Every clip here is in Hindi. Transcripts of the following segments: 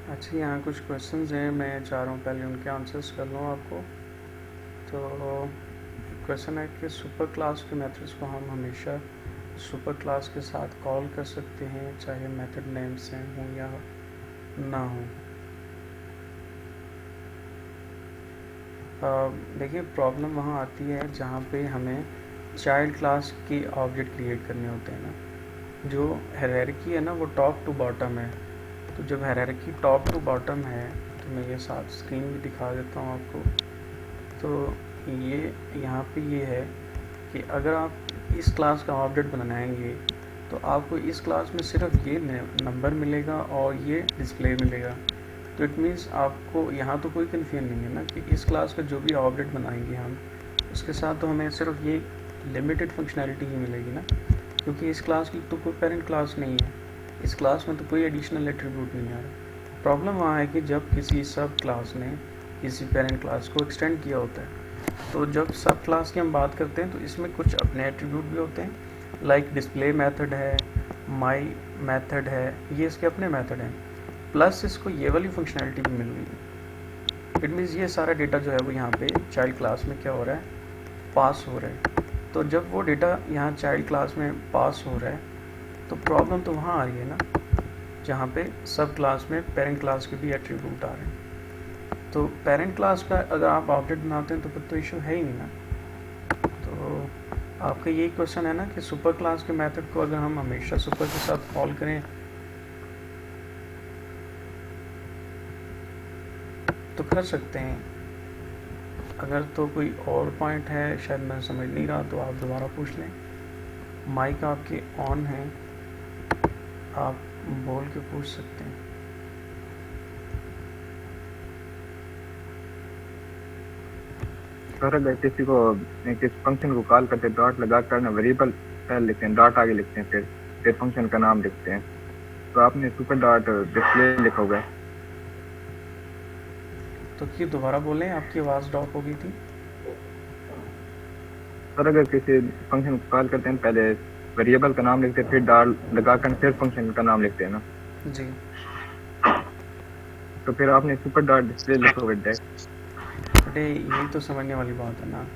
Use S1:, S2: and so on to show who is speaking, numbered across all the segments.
S1: अच्छा, यहाँ कुछ क्वेश्चंस हैं, मैं चाह रहा हूँ पहले उनके आंसर्स कर लूँ आपको। तो क्वेश्चन है कि सुपर क्लास के मेथड्स को हम हमेशा सुपर क्लास के साथ कॉल कर सकते हैं, चाहे मेथड नेम सेम हो या ना हो। देखिए, प्रॉब्लम वहाँ आती है जहाँ पे हमें चाइल्ड क्लास के ऑब्जेक्ट क्रिएट करने होते हैं ना। जो हायरार्की है ना वो टॉप टू बॉटम है। तो जब हायरार्की टॉप टू बॉटम है तो मैं ये साथ स्क्रीन भी दिखा देता हूँ आपको। तो ये यहाँ पे ये है कि अगर आप इस क्लास का ऑब्जेक्ट बनाएंगे तो आपको इस क्लास में सिर्फ ये नंबर मिलेगा और ये डिस्प्ले मिलेगा। तो इट मीन्स आपको यहाँ तो कोई कन्फ्यूजन नहीं है ना कि इस क्लास का जो भी ऑब्जेक्ट बनाएंगे हम उसके साथ तो हमें सिर्फ ये लिमिटेड फंक्शनैलिटी ही मिलेगी ना, क्योंकि इस क्लास की तो कोई पेरेंट क्लास नहीं है, इस क्लास में तो कोई एडिशनल एट्रीब्यूट नहीं आ रहा। प्रॉब्लम वहाँ है कि जब किसी सब क्लास ने किसी पेरेंट क्लास को एक्सटेंड किया होता है, तो जब सब क्लास की हम बात करते हैं तो इसमें कुछ अपने एट्रीब्यूट भी होते हैं, लाइक डिस्प्ले मेथड है, माई मेथड है, ये इसके अपने मेथड हैं, प्लस इसको ये वाली फंक्शनैलिटी भी मिल रही है। इट मीन्स ये सारा डेटा जो है वो यहाँ पे चाइल्ड क्लास में क्या हो रहा है, पास हो रहा है। तो जब वो डेटा यहाँ चाइल्ड क्लास में पास हो रहा है तो प्रॉब्लम तो वहाँ आ रही है ना जहाँ पे सब क्लास में पेरेंट क्लास के भी एट्रीब्यूट आ रहे हैं। तो पेरेंट क्लास का अगर आप ऑब्जेक्ट बनाते हैं तो फिर तो इशू है ही नहीं ना। तो आपका यही क्वेश्चन है ना कि सुपर क्लास के मेथड को अगर हम हमेशा सुपर के साथ कॉल करें तो कर सकते हैं। अगर तो कोई और पॉइंट है शायद मैं समझ नहीं रहा तो आप दोबारा पूछ लें। माइक आपके ऑन है, आप बोल के पूछ सकते हैं।
S2: सर अगर किसी को किस फंक्शन को कॉल करते डॉट लगा कर ना वेरिएबल पहले लिखते हैं, डॉट आगे लिखते हैं, फिर फंक्शन का नाम लिखते हैं, तो आपने सुपर डॉट डिस्प्ले लिखा हुआ है।
S1: तो ये दोबारा बोलें, आपकी आवाज़ ड्रॉप हो गई थी।
S2: सर अगर किसी फंक्शन को कॉल करते हैं पहले वेरिएबल का नाम लिखते हैं, फिर डॉट लगाकर फिर फंक्शन का नाम लिखते हैं ना
S1: जी,
S2: तो फिर आपने सुपर डॉट डिस्प्ले लिखा हुआ है।
S1: अरे यही तो समझने वाली बात है ना।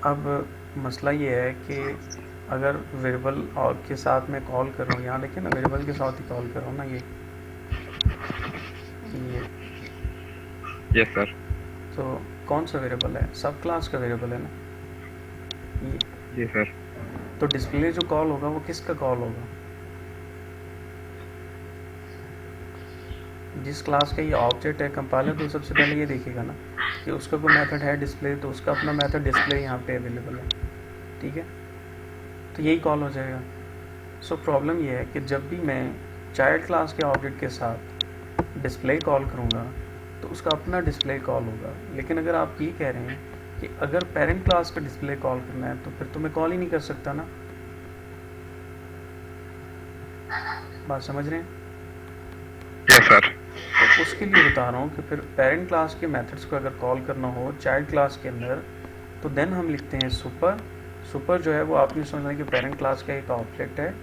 S1: अब मसला ये है कि अगर वेरिएबल और के साथ में कॉल कर रहा हूँ, यहाँ देखिए ना वेरिएबल के साथ ही कॉल कर रहा हूँ ना, ये
S2: यस सर।
S1: तो कौन सा वेरिएबल है, सब क्लास का वेरिएबल है ना ये।
S2: जी सर।
S1: तो डिस्प्ले जो कॉल होगा वो किसका कॉल होगा, जिस क्लास का ये ऑब्जेक्ट है। कंपाइलर तो सबसे पहले ये देखेगा ना कि उसका कोई मेथड है डिस्प्ले, तो उसका अपना मेथड डिस्प्ले यहाँ पे अवेलेबल है, ठीक है, तो यही कॉल हो जाएगा। सो प्रॉब्लम ये है कि जब भी मैं चाइल्ड क्लास के ऑब्जेक्ट के साथ डिस्प्ले कॉल करूँगा तो उसका अपना डिस्प्ले कॉल होगा। लेकिन अगर आप ये कह रहे हैं कि अगर पेरेंट क्लास का डिस्प्ले कॉल करना है तो फिर तो मैं कॉल ही नहीं कर सकता ना। बात समझ रहे हैं?
S2: Yes sir.
S1: तो उसके लिए बता रहा हूँ कि फिर पेरेंट क्लास के मेथड्स को अगर कॉल करना हो चाइल्ड क्लास के अंदर तो देन हम लिखते हैं सुपर। सुपर जो है वो आपने समझना कि पेरेंट क्लास का एक ऑब्जेक्ट है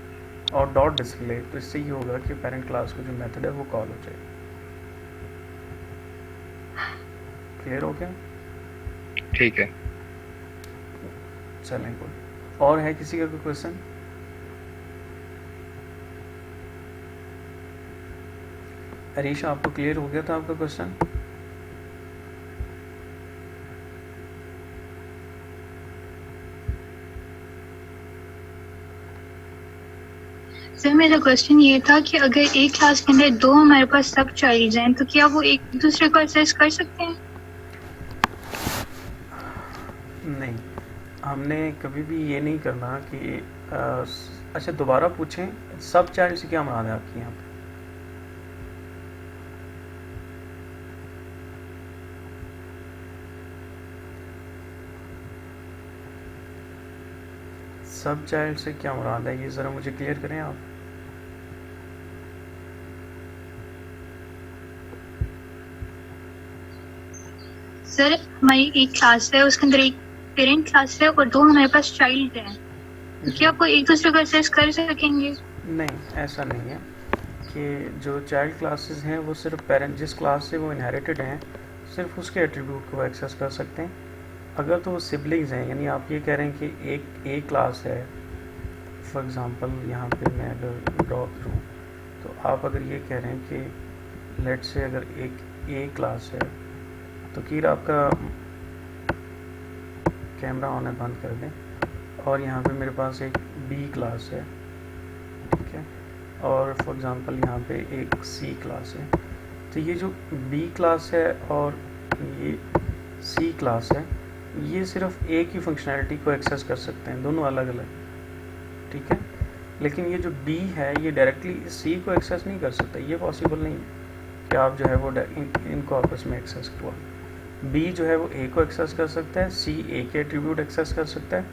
S1: और डॉट डिस्प्ले, तो इससे ये होगा कि पेरेंट क्लास का जो मेथड है वो कॉल हो जाएगा। क्लियर हो गया?
S2: ठीक है।
S1: चलें, गुड। और है किसी का कोई क्वेश्चन? हरीशा, आपको क्लियर हो गया था आपका क्वेश्चन?
S3: सर मेरा क्वेश्चन ये था कि अगर एक क्लास के अंदर दो हमारे पास सब चाइल्ड हैं तो क्या वो एक दूसरे को एक्सेस कर सकते हैं?
S1: नहीं, हमने कभी भी ये नहीं करना कि अच्छा दोबारा पूछें, सब चाइल्ड से क्या मुराद है आपकी यहाँ पे? सब चाइल्ड से क्या मुराद है ये ज़रा मुझे क्लियर करें आप।
S3: सर हमारी एक क्लास है, उसके अंदर एक पेरेंट क्लास है और दो हमारे पास चाइल्ड हैं, तो क्या वो एक दूसरे को एक्सेस कर सकेंगे?
S1: नहीं, ऐसा नहीं है कि जो चाइल्ड क्लासेस हैं वो सिर्फ पेरेंट जिस क्लास से वो इनहेरिटेड हैं सिर्फ उसके एट्रीब्यूट को एक्सेस कर सकते हैं। अगर तो वो सिबलिंग्स हैं, यानी आप ये कह रहे हैं कि एक ए क्लास है, फॉर एग्ज़ाम्पल यहाँ पे मैं अगर ड्रॉ करूँ तो आप अगर ये कह रहे हैं कि लेट से अगर एक ए क्लास है तो कीर आपका कैमरा ऑन है, बंद कर दें, और यहाँ पे मेरे पास एक बी क्लास है, ठीक है, और फॉर एग्ज़ाम्पल यहाँ पे एक सी क्लास है। तो ये जो बी क्लास है और ये सी क्लास है ये सिर्फ ए की फंक्शनैलिटी को एक्सेस कर सकते हैं, दोनों अलग अलग, ठीक है। लेकिन ये जो डी है ये डायरेक्टली सी को एक्सेस नहीं कर सकता, ये पॉसिबल नहीं है कि आप जो है वो इनको आपस में एक्सेस करवा। बी जो है वो ए को एक्सेस कर सकता है, सी ए के एट्रीब्यूट एक्सेस कर सकता है,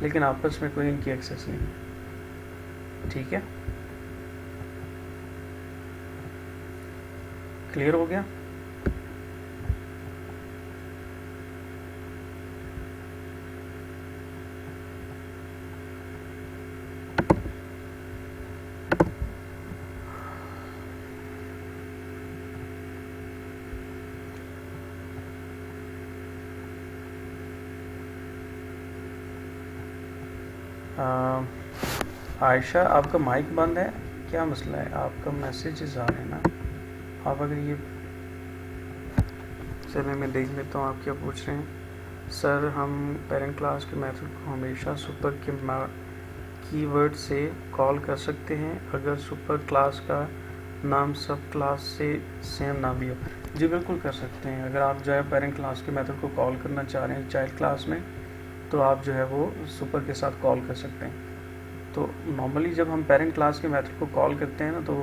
S1: लेकिन आपस में कोई इनकी एक्सेस नहीं है, ठीक है। क्लियर हो गया? आयशा, आपका माइक बंद है, क्या मसला है? आपका मैसेजेस आ रहे हैं ना, आप अगर ये चलिए मैं देख लेता हूँ आप क्या पूछ रहे हैं। सर हम पेरेंट क्लास के मेथड को हमेशा सुपर के कीवर्ड से कॉल कर सकते हैं अगर सुपर क्लास का नाम सब क्लास से सेम ना भी हो। जी बिल्कुल कर सकते हैं। अगर आप जो है पेरेंट क्लास के मेथड को कॉल करना चाह रहे हैं चाइल्ड क्लास में तो आप जो है वो सुपर के साथ कॉल कर सकते हैं। तो नॉर्मली जब हम पेरेंट क्लास के मेथड को कॉल करते हैं ना तो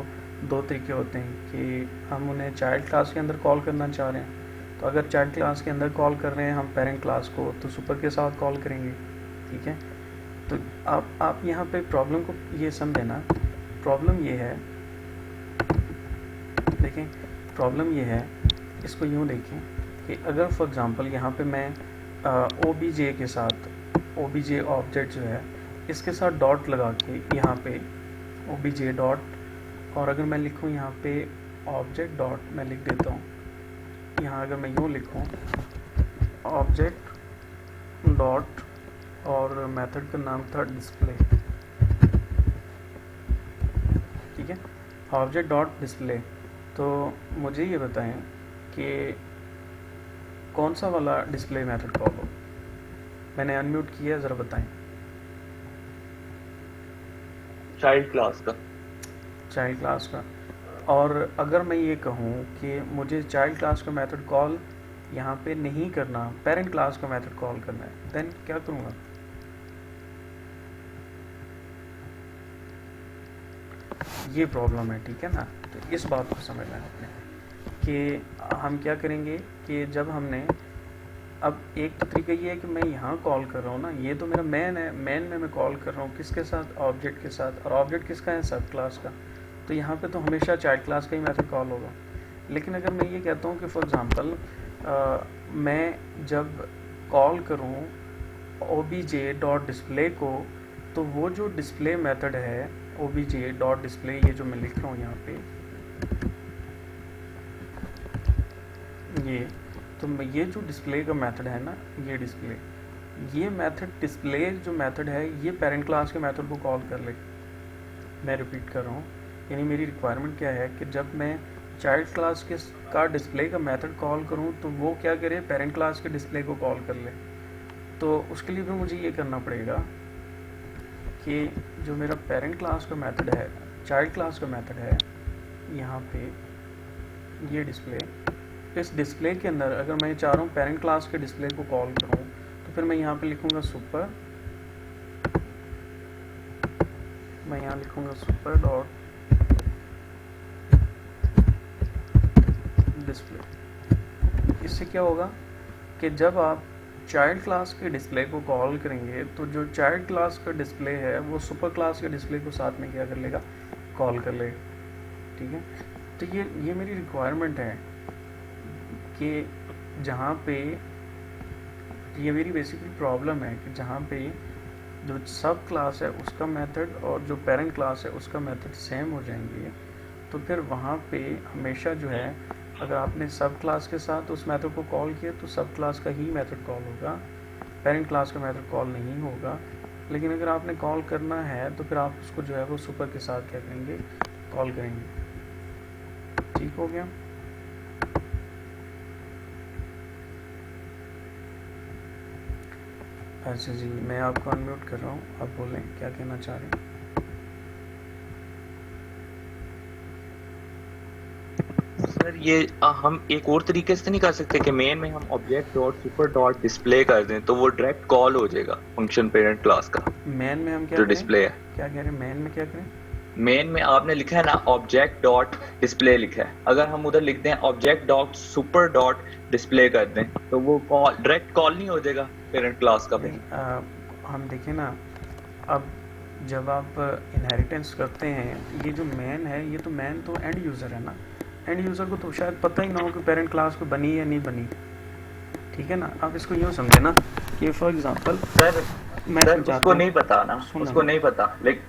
S1: दो तरीके होते हैं कि हम उन्हें चाइल्ड क्लास के अंदर कॉल करना चाह रहे हैं, तो अगर चाइल्ड क्लास के अंदर कॉल कर रहे हैं हम पेरेंट क्लास को तो सुपर के साथ कॉल करेंगे, ठीक है। तो आप यहाँ पे प्रॉब्लम को ये समझे ना, प्रॉब्लम ये है, देखें प्रॉब्लम ये है, इसको यूँ देखें कि अगर फॉर एग्ज़ाम्पल यहाँ पे मैं OBJ के साथ OBJ ऑब्जेक्ट जो है इसके साथ डॉट लगा के यहाँ पे OBJ डॉट, और अगर मैं लिखूँ यहाँ पे ऑब्जेक्ट डॉट, मैं लिख देता हूँ यहाँ, अगर मैं यूँ लिखूँ ऑब्जेक्ट डॉट और मेथड का नाम था डिस्प्ले, ठीक है, ऑब्जेक्ट डॉट डिस्प्ले। तो मुझे ये बताएं कि कौन सा वाला डिस्प्ले मेथड कॉल हो। मैंने अनम्यूट किया, ज़रा बताएं।
S4: चाइल्ड क्लास का।
S1: चाइल्ड क्लास का। और अगर मैं ये कहूँ कि मुझे चाइल्ड क्लास का मेथड कॉल यहाँ पे नहीं करना, पेरेंट क्लास का मेथड कॉल करना है, देन क्या करूँगा? ये प्रॉब्लम है, ठीक है ना। तो इस बात को समझना है आपने कि हम क्या करेंगे कि जब हमने, अब एक तो तरीका ये है कि मैं यहाँ कॉल कर रहा हूँ ना, ये तो मेरा मैन है, मैन में मैं कॉल कर रहा हूँ किसके साथ? ऑब्जेक्ट के साथ, और ऑब्जेक्ट किसका है? सब क्लास का। तो यहाँ पे तो हमेशा चाइल्ड क्लास का ही मेथड कॉल होगा। लेकिन अगर मैं ये कहता हूँ कि फॉर एग्ज़ाम्पल मैं जब कॉल करूँ OBJ डॉट डिस्प्ले को, तो वो जो डिस्प्ले मेथड है OBJ डॉट डिस्प्ले, ये जो मैं लिख रहा हूँ यहाँ पे, ये तो ये जो डिस्प्ले का मेथड है ना, ये डिस्प्ले, ये मेथड डिस्प्ले जो मेथड है ये पेरेंट क्लास के मेथड को कॉल कर ले। मैं रिपीट कर रहा हूँ, यानी मेरी रिक्वायरमेंट क्या है कि जब मैं चाइल्ड क्लास के का डिस्प्ले का मेथड कॉल करूँ तो वो क्या करे? पेरेंट क्लास के डिस्प्ले को कॉल कर ले। तो उसके लिए भी मुझे ये करना पड़ेगा कि जो मेरा पेरेंट क्लास का मेथड है, चाइल्ड क्लास का मेथड है, यहाँ पे ये डिस्प्ले, इस डिस्प्ले के अंदर अगर मैं चाह रहा हूँ पेरेंट क्लास के डिस्प्ले को कॉल करूँ तो फिर मैं यहाँ पे लिखूँगा सुपर, मैं यहाँ लिखूँगा सुपर डॉट डिस्प्ले। इससे क्या होगा कि जब आप चाइल्ड क्लास के डिस्प्ले को कॉल करेंगे तो जो चाइल्ड क्लास का डिस्प्ले है वो सुपर क्लास के डिस्प्ले को साथ में क्या कर लेगा? कॉल कर लेगा, ठीक है। तो ये मेरी रिक्वायरमेंट है कि जहाँ पे, ये मेरी बेसिकली प्रॉब्लम है कि जहाँ पे जो सब क्लास है उसका मेथड और जो पेरेंट क्लास है उसका मेथड सेम हो जाएंगे, तो फिर वहाँ पे हमेशा जो है अगर आपने सब क्लास के साथ उस मेथड को कॉल किया तो सब क्लास का ही मेथड कॉल होगा, पेरेंट क्लास का मेथड कॉल नहीं होगा। लेकिन अगर आपने कॉल करना है तो फिर आप उसको जो है वो सुपर के साथ क्या करेंगे, कॉल करेंगे। ठीक हो गया। अच्छा जी, मैं आपको अनम्यूट कर रहा हूँ, आप बोलें क्या कहना चाह रहे हैं।
S4: सर ये हम एक और तरीके से नहीं कर सकते कि मेन में हम object dot super dot display कर दें तो वो डायरेक्ट कॉल हो जाएगा फंक्शन पेरेंट क्लास का
S1: मेन में हम क्या
S4: जो
S1: करें,
S4: डिस्प्ले है।
S1: क्या कह रहे हैं, मेन में क्या करें?
S4: मेन में आपने लिखा है ना ऑब्जेक्ट डॉट डिस्प्ले लिखा है, अगर हम उधर लिखते हैं object dot super dot display कर दें तो वो कॉल डायरेक्ट कॉल नहीं हो जाएगा पेरेंट क्लास का।
S1: हम देखें ना, अब जब आप इनहेरिटेंस करते हैं, ये जो मैन है, ये तो मैन तो एंड यूज़र है ना। एंड यूज़र को तो शायद पता ही ना हो कि पेरेंट क्लास को बनी या नहीं बनी। ठीक है ना, आप इसको यूँ समझे ना कि फॉर एग्जांपल
S4: सर उसको नहीं पता ना, उसको नहीं पता, लेकिन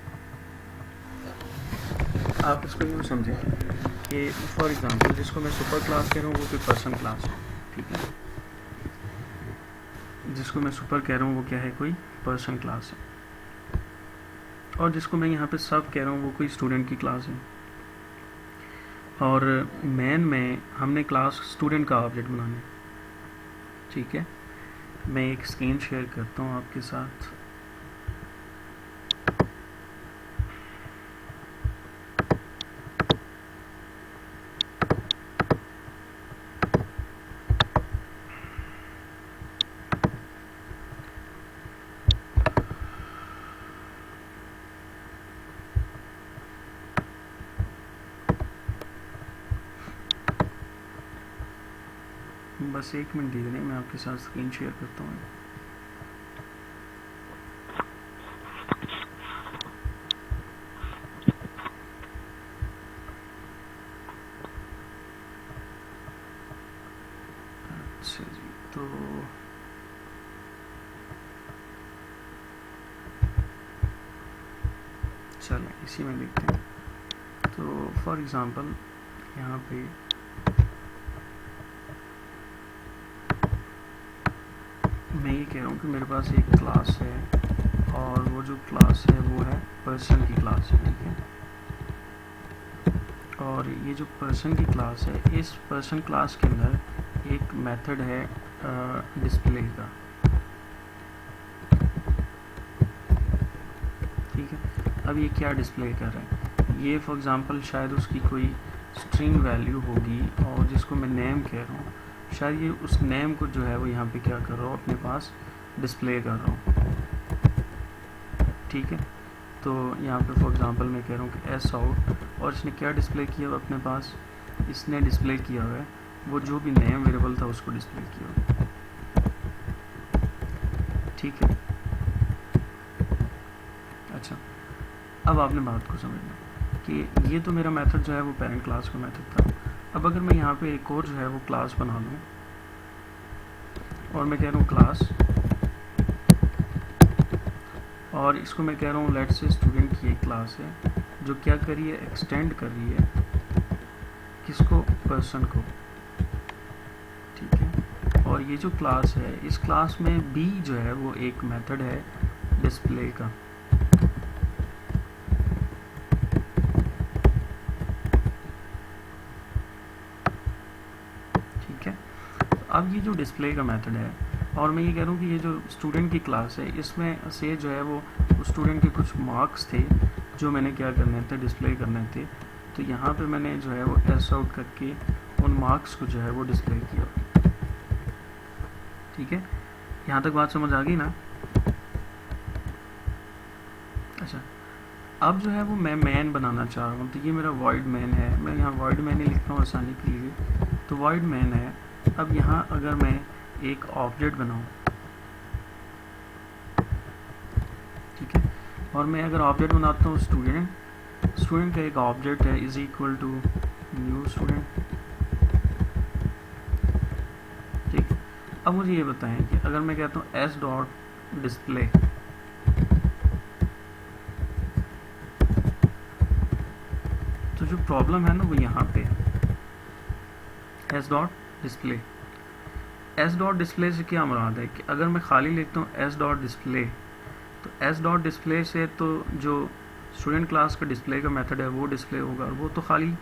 S1: आप इसको यूँ समझें कि फॉर एग्जांपल जिसको मैं सुपर क्लास कह रहा हूँ वो कोई पर्सन क्लास है। ठीक है, जिसको मैं सुपर कह रहा हूँ वो क्या है, कोई पर्सन क्लास है। और जिसको मैं यहाँ पे सब कह रहा हूँ वो कोई स्टूडेंट की क्लास है। और मैन में हमने क्लास स्टूडेंट का ऑब्जेक्ट बनाना है। ठीक है, मैं एक स्क्रीन शेयर करता हूँ आपके साथ। बस एक मिनट दीजिए, मैं आपके साथ स्क्रीन शेयर करता हूँ। अच्छा जी, तो चलें इसी में देखते हैं। तो फॉर एग्जांपल यहाँ पे मैं ये कह रहा हूँ कि मेरे पास एक क्लास है और वो जो क्लास है वो है पर्सन की क्लास है। ठीक है, और ये जो पर्सन की क्लास है, इस पर्सन क्लास के अंदर एक मेथड है डिस्प्ले का। ठीक है, अब ये क्या डिस्प्ले कर रहा है, ये फॉर एग्जांपल शायद उसकी कोई स्ट्रिंग वैल्यू होगी और जिसको मैं नेम कह रहा हूँ, शायद ये उस नेम को जो है वो यहाँ पे क्या कर रहा हूँ, अपने पास डिस्प्ले कर रहा हूँ। ठीक है, तो यहाँ पे फॉर एग्जांपल मैं कह रहा हूँ कि एस आउट, और इसने क्या डिस्प्ले किया हुआ अपने पास, इसने डिस्प्ले किया हुआ है वो जो भी नेम वेरिएबल था उसको डिस्प्ले किया हुआ। ठीक है, अच्छा अब आपने बात को समझना कि ये तो मेरा मेथड जो है वो पेरेंट क्लास का मेथड था। अब अगर मैं यहाँ पे एक और जो है वो क्लास बना लूँ और मैं कह रहा हूँ क्लास, और इसको मैं कह रहा हूँ लेट्स से स्टूडेंट की एक क्लास है जो क्या कर रही है, एक्सटेंड कर रही है किसको, पर्सन को। ठीक है, और ये जो क्लास है, इस क्लास में बी जो है वो एक मेथड है डिस्प्ले का। अब ये जो डिस्प्ले का मेथड है, और मैं ये कह रहा हूँ कि ये जो स्टूडेंट की क्लास है, इसमें से जो है वो स्टूडेंट के कुछ मार्क्स थे जो मैंने क्या करने थे, डिस्प्ले करने थे। तो यहाँ पे मैंने जो है वो एस आउट करके उन मार्क्स को जो है वो डिस्प्ले किया। ठीक है, यहाँ तक बात समझ आ गई ना। अच्छा, अब जो है वो मैं मैन बनाना चाह रहा हूँ, तो ये मेरा वॉइड मैन है। मैं यहाँ वॉइड मैन ही लिख रहा हूँ आसानी के लिए, तो वॉइड मैन है। अब यहाँ अगर मैं एक ऑब्जेक्ट बनाऊँ, ठीक है, और मैं अगर ऑब्जेक्ट बनाता हूँ स्टूडेंट का एक ऑब्जेक्ट है is equal to new student. ठीक, अब मुझे ये बताएं कि अगर मैं कहता हूँ एस डॉट डिस्प्ले, तो जो प्रॉब्लम है ना वो यहाँ पे S dot display. S dot display से क्या मुराद है कि अगर मैं खाली लिखता हूँ एस डॉट डिस्प्ले, तो एस डॉट डिस्प्ले से तो जो स्टूडेंट क्लास का डिस्प्ले का मेथड है वो डिस्प्ले होगा, और वो तो खाली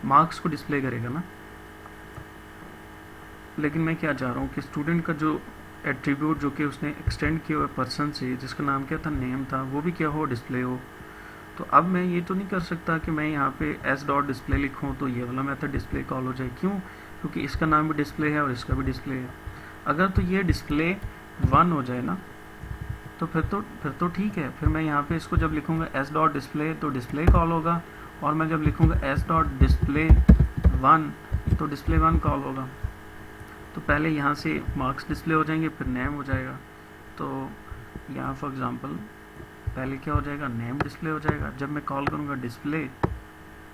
S1: मार्क्स को डिस्प्ले करेगा ना। लेकिन मैं क्या चाह रहा हूँ कि स्टूडेंट का जो एट्रीब्यूट जो कि उसने एक्सटेंड किया हुआ पर्सन से, जिसका नाम क्या था, नेम था, वो भी क्या हो, डिस्प्ले हो। तो अब मैं ये तो नहीं कर सकता कि मैं यहाँ पे एस डॉट डिस्प्ले लिखूँ तो ये वाला मेथड डिस्प्ले कॉल हो जाए। क्यों? क्योंकि इसका नाम भी डिस्प्ले है और इसका भी डिस्प्ले है। अगर तो ये डिस्प्ले 1 हो जाए ना, तो फिर तो ठीक है। फिर मैं यहाँ पे इसको जब लिखूँगा एस डॉट डिस्प्ले तो डिस्प्ले कॉल होगा, और मैं जब लिखूँगा एस डॉट डिस्प्ले 1 तो डिस्प्ले 1 कॉल होगा। तो पहले यहाँ से मार्क्स डिस्प्ले हो जाएंगे, फिर नेम हो जाएगा। तो यहाँ फॉर एग्जांपल पहले क्या हो जाएगा, नेम डिस्प्ले हो जाएगा। जब मैं कॉल करूँगा डिस्प्ले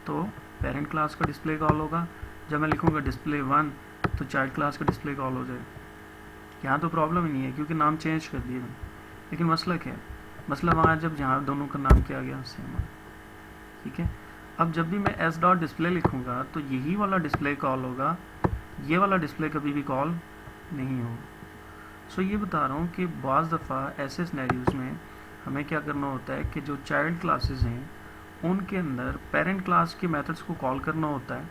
S1: तो पेरेंट क्लास का डिस्प्ले कॉल होगा। जब मैं लिखूँगा डिस्प्ले 1 तो चाइल्ड क्लास का डिस्प्ले कॉल हो जाएगा। यहाँ तो प्रॉब्लम ही नहीं है क्योंकि नाम चेंज कर दिए मैंने। लेकिन मसला क्या है, मसला वहाँ जब जहाँ दोनों का नाम क्या गया सेम। ठीक है, अब जब भी मैं एस डॉट डिस्प्ले लिखूँगा तो यही वाला डिस्प्ले कॉल होगा, ये वाला डिस्प्ले कभी भी कॉल नहीं होगा। सो ये बता रहा हूँ कि बाज़ दफ़ा ऐसे सिनेरियोज़ में हमें क्या करना होता है कि जो चाइल्ड क्लासेस हैं उनके अंदर पेरेंट क्लास के मेथड्स को कॉल करना होता है,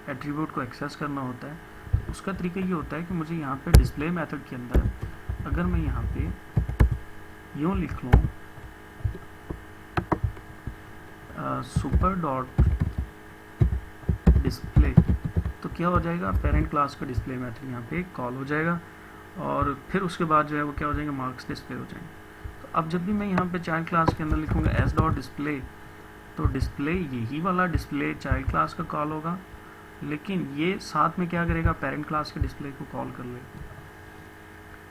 S1: एट्रीब्यूट को एक्सेस करना होता है। तो उसका तरीका ये होता है कि मुझे यहाँ पे डिस्प्ले मेथड के अंदर अगर मैं यहाँ पे यूँ लिख लूँ सुपर डॉट डिस्प्ले, तो क्या हो जाएगा, पेरेंट क्लास का डिस्प्ले मेथड यहाँ पे कॉल हो जाएगा, और फिर उसके बाद जो है वो क्या हो जाएंगे, मार्क्स डिस्प्ले हो जाएंगे। तो अब जब भी मैं यहाँ पे चाइल्ड क्लास के अंदर लिखूँगा एस डॉट डिस्प्ले, तो डिस्प्ले यही वाला डिस्प्ले चाइल्ड क्लास का कॉल होगा, लेकिन ये साथ में क्या करेगा, पेरेंट क्लास के डिस्प्ले को कॉल कर लेगा।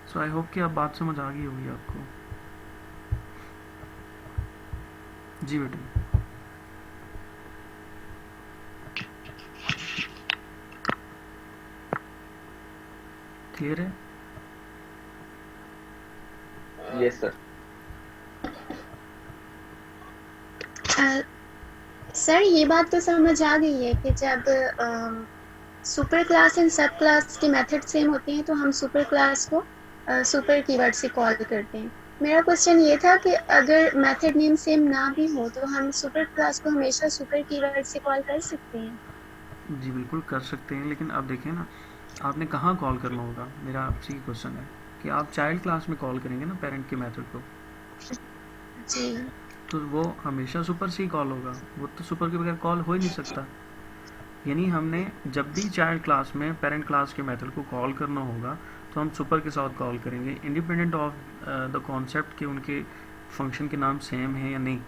S1: सो आई होप कि अब बात समझ आ गई होगी आपको। जी बेटा। क्लियर है?
S4: Yes sir.
S5: सर ये बात तो समझ आ गई है कि जब सुपर क्लास एंड सब क्लास के मेथड सेम होते हैं तो हम सुपर क्लास को सुपर कीवर्ड से कॉल करते हैं। मेरा क्वेश्चन ये था कि अगर मेथड नेम सेम ना भी हो तो हम सुपर क्लास को हमेशा सुपर कीवर्ड से कॉल कर सकते हैं?
S1: जी बिल्कुल कर सकते हैं, लेकिन अब देखें ना आपने कहाँ कॉल करना होगा। मेरा आपसे ये क्वेश्चन है कि आप चाइल्ड क्लास में कॉल करेंगे ना पेरेंट के मेथड को,
S5: जी
S1: तो वो हमेशा सुपर से ही कॉल होगा, वो तो सुपर के बगैर कॉल हो ही नहीं सकता। यानी हमने जब भी चाइल्ड क्लास में पेरेंट क्लास के मेथड को कॉल करना होगा तो हम सुपर के साथ कॉल करेंगे, इंडिपेंडेंट ऑफ द कॉन्सेप्ट कि उनके फंक्शन के नाम सेम है या नहीं।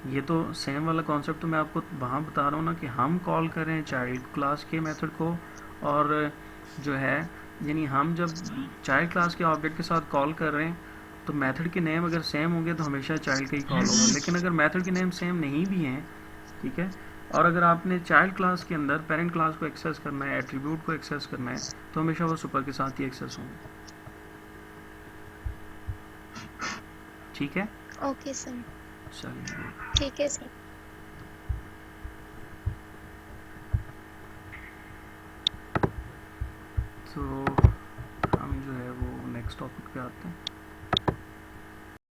S1: ये तो सेम वाला कॉन्सेप्ट तो मैं आपको वहाँ बता रहा हूँ ना कि हम कॉल कर रहे हैं चाइल्ड क्लास के मेथड को, और जो है यानी हम जब चाइल्ड क्लास के ऑब्जेक्ट के साथ कॉल कर रहे हैं तो मेथड के नेम अगर सेम होंगे तो हमेशा चाइल्ड का ही कॉल होगा। लेकिन अगर मेथड के नेम सेम नहीं भी हैं, ठीक है, और अगर आपने चाइल्ड क्लास के अंदर पेरेंट क्लास को एक्सेस करना है, एट्रीब्यूट को एक्सेस करना है, तो हमेशा वो सुपर के साथ ही एक्सेस होंगे। ठीक है,
S5: ओके सर,
S1: चलिए
S5: ठीक है सर।
S1: तो हम जो है वो नेक्स्ट टॉपिक पे आते हैं।